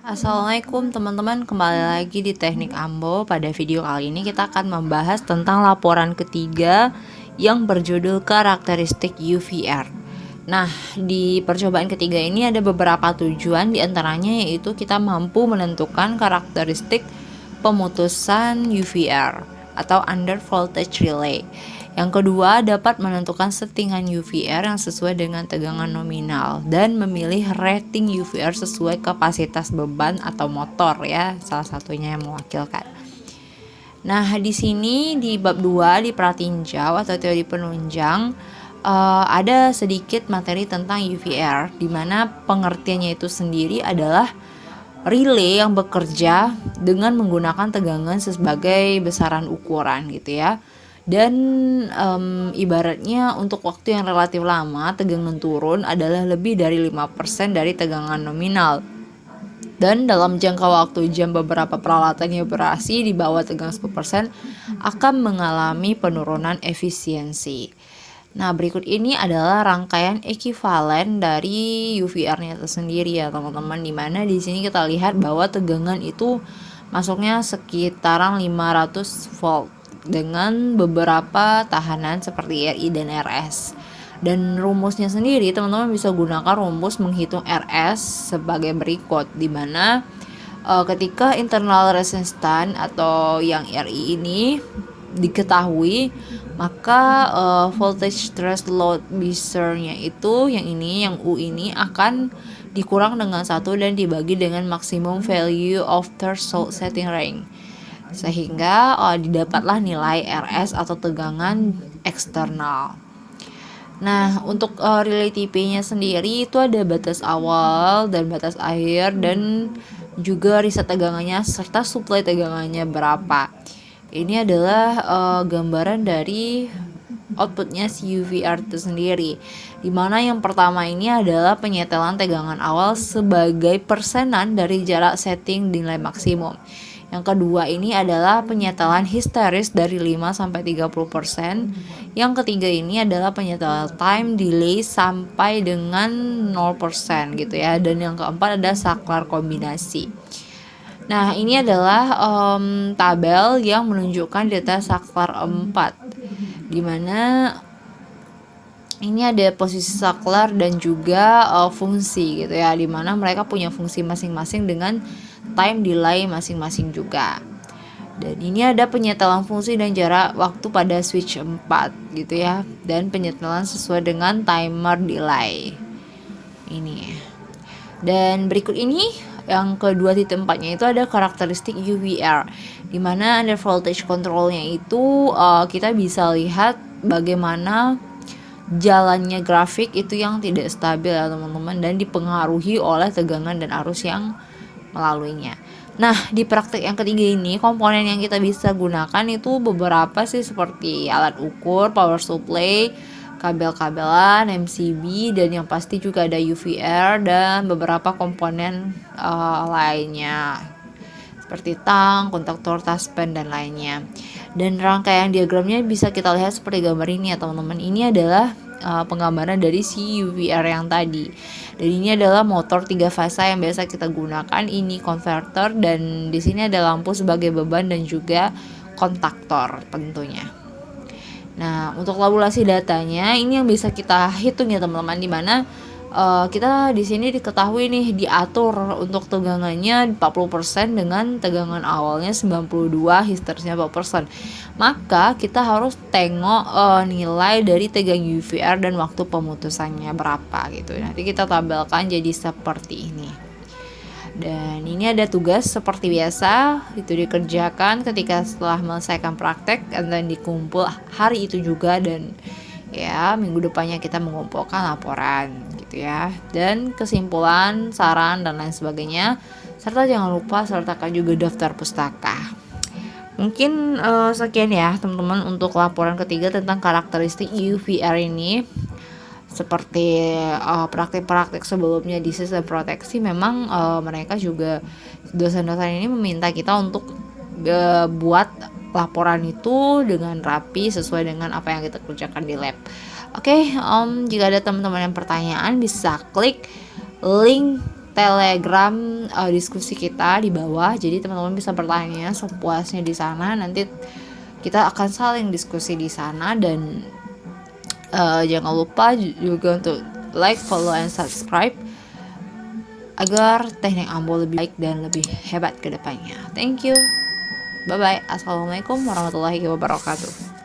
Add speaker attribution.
Speaker 1: Assalamualaikum teman-teman, kembali lagi di Teknik Ambo. Pada video kali ini kita akan membahas tentang laporan ketiga yang berjudul karakteristik UVR. Nah, di percobaan ketiga ini ada beberapa tujuan, diantaranya yaitu kita mampu menentukan karakteristik pemutusan UVR atau under voltage relay. Yang kedua, dapat menentukan settingan UVR yang sesuai dengan tegangan nominal dan memilih rating UVR sesuai kapasitas beban atau motor ya, salah satunya yang mewakilkan. Nah, di sini di bab 2 di pratinjau atau teori penunjang ada sedikit materi tentang UVR, di mana pengertiannya itu sendiri adalah relay yang bekerja dengan menggunakan tegangan sebagai besaran ukuran gitu ya. Dan ibaratnya untuk waktu yang relatif lama, tegangan turun adalah lebih dari 5% dari tegangan nominal. Dan dalam jangka waktu jam beberapa peralatan yang beroperasi di bawah tegangan 10% akan mengalami penurunan efisiensi. Nah, berikut ini adalah rangkaian ekivalen dari UVR-nya itu sendiri ya teman-teman, dimana di sini kita lihat bahwa tegangan itu masuknya sekitaran 500 volt dengan beberapa tahanan seperti RI dan RS. Dan rumusnya sendiri teman-teman bisa gunakan rumus menghitung RS sebagai berikut, dimana ketika internal resistance atau yang RI ini diketahui, maka voltage threshold measure-nya itu yang ini, yang U ini akan dikurang dengan 1 dan dibagi dengan maximum value of threshold setting range, sehingga didapatlah nilai RS atau tegangan eksternal. Nah, untuk relay tipe-nya sendiri itu ada batas awal dan batas akhir, dan juga reset tegangannya serta suplai tegangannya berapa. Ini adalah gambaran dari outputnya si UVR itu sendiri, dimana yang pertama ini adalah penyetelan tegangan awal sebagai persenan dari jarak setting nilai maksimum. Yang kedua ini adalah penyetelan histeris dari 5-30%. Yang ketiga ini adalah penyetelan time delay sampai dengan 0% gitu ya. Dan yang keempat ada saklar kombinasi. Nah, ini adalah tabel yang menunjukkan data saklar 4, dimana ini ada posisi saklar dan juga fungsi gitu ya, dimana mereka punya fungsi masing-masing dengan time delay masing-masing juga. Dan ini ada penyetelan fungsi dan jarak waktu pada switch 4 gitu ya, dan penyetelan sesuai dengan timer delay ini. Dan berikut ini yang kedua titik 4-nya itu ada karakteristik UVR, dimana under voltage control-nya itu kita bisa lihat bagaimana jalannya grafik itu yang tidak stabil ya teman-teman, dan dipengaruhi oleh tegangan dan arus yang melaluinya. Nah, di praktik yang ketiga ini komponen yang kita bisa gunakan itu beberapa sih, seperti alat ukur, power supply, kabel-kabelan, MCB, dan yang pasti juga ada UVR dan beberapa komponen lainnya seperti tang, kontaktor, taspen, dan lainnya. Dan rangkaian diagramnya bisa kita lihat seperti gambar ini ya teman-teman. Ini adalah penggambaran dari si UVR yang tadi. Dan ini adalah motor 3 fasa yang biasa kita gunakan. Ini konverter, dan di sini ada lampu sebagai beban dan juga kontaktor tentunya. Nah, untuk tabulasi datanya ini yang bisa kita hitung ya teman-teman, di mana kita di sini diketahui nih diatur untuk tegangannya 40% dengan tegangan awalnya 92, histerisnya 4%. Maka kita harus tengok nilai dari tegangan UVR dan waktu pemutusannya berapa gitu. Nanti kita tabelkan jadi seperti ini. Dan ini ada tugas seperti biasa, itu dikerjakan ketika setelah menyelesaikan praktek, dan dikumpul hari itu juga, dan ya minggu depannya kita mengumpulkan laporan gitu ya, dan kesimpulan, saran, dan lain sebagainya. Serta jangan lupa sertakan juga daftar pustaka. Mungkin sekian ya teman-teman untuk laporan ketiga tentang karakteristik UVR ini. Seperti praktik-praktik sebelumnya di sistem proteksi, memang mereka juga, dosen-dosen ini meminta kita untuk buat laporan itu dengan rapi sesuai dengan apa yang kita kerjakan di lab. Oke, jika ada teman-teman yang pertanyaan bisa klik link Telegram diskusi kita di bawah. Jadi teman-teman bisa bertanya sepuasnya di sana. Nanti kita akan saling diskusi di sana, dan jangan lupa juga untuk like, follow, and subscribe agar teknik Ambo lebih baik dan lebih hebat ke depannya. Thank you. Bye bye. Assalamualaikum warahmatullahi wabarakatuh.